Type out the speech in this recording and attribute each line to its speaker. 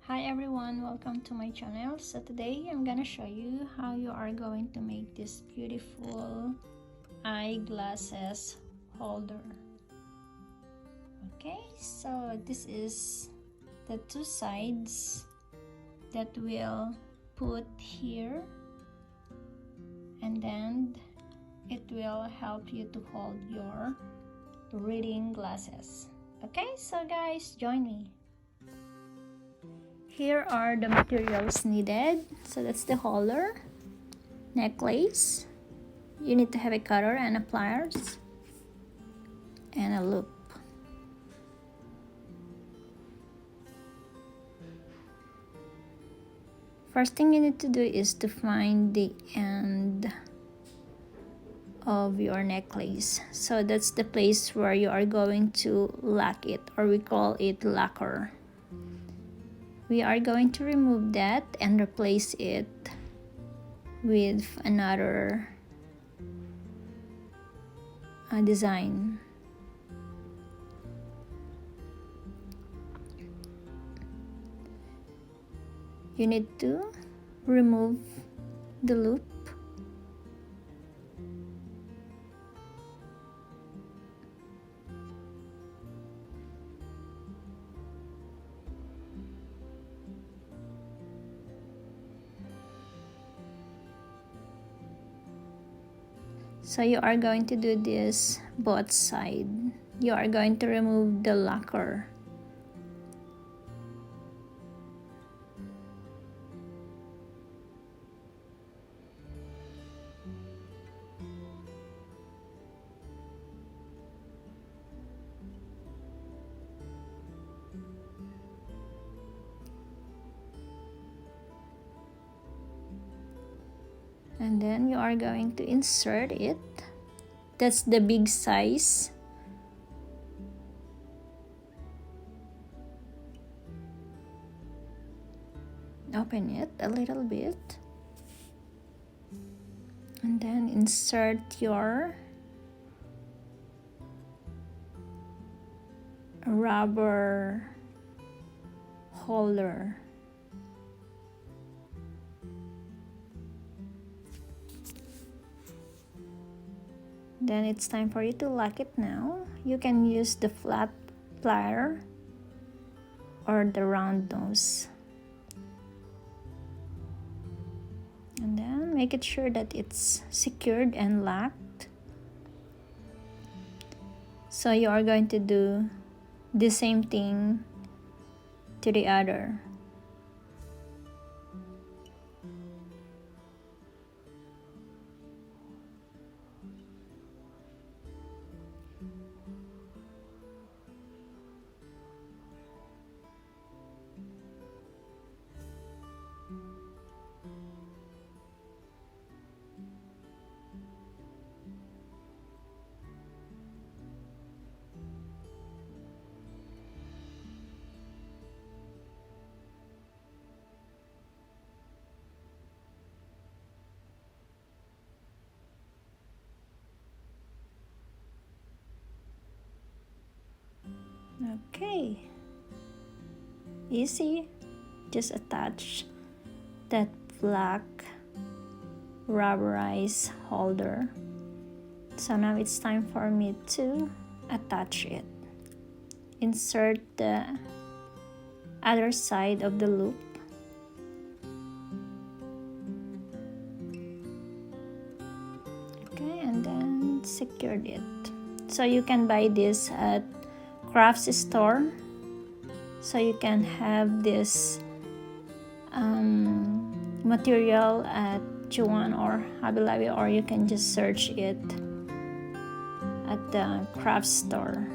Speaker 1: Hi everyone, welcome to my channel. So today I'm gonna show you how you are going to make this beautiful eyeglasses holder. Okay, so this is the two sides that we'll put here, and then it will help you to hold your reading glasses. Okay, so guys, join me. Here are the materials needed. So that's the holder, necklace. You need to have a cutter and a pliers and a loop. First thing you need to do is to find the end of your necklace. So that's the place where you are going to lock it, or we call it locker. We are going to remove that and replace it with another design. You need to remove the loop. So you are going to do this both sides. You are going to remove the locker. And then you are going to insert it. That's the big size. Open it a little bit. And then insert your rubber holder. Then it's time for you to lock it now. You can use the flat plier or the round nose. And then make it sure that it's secured and locked. So you are going to do the same thing to the other. Okay, easy. Just attach that black rubberized holder. So now it's time for me to attach it. Insert the other side of the loop. Okay, and then secured it. So you can buy this at crafts store. So you can have this material at Juan or Hobby Lobby, or you can just search it at the craft store.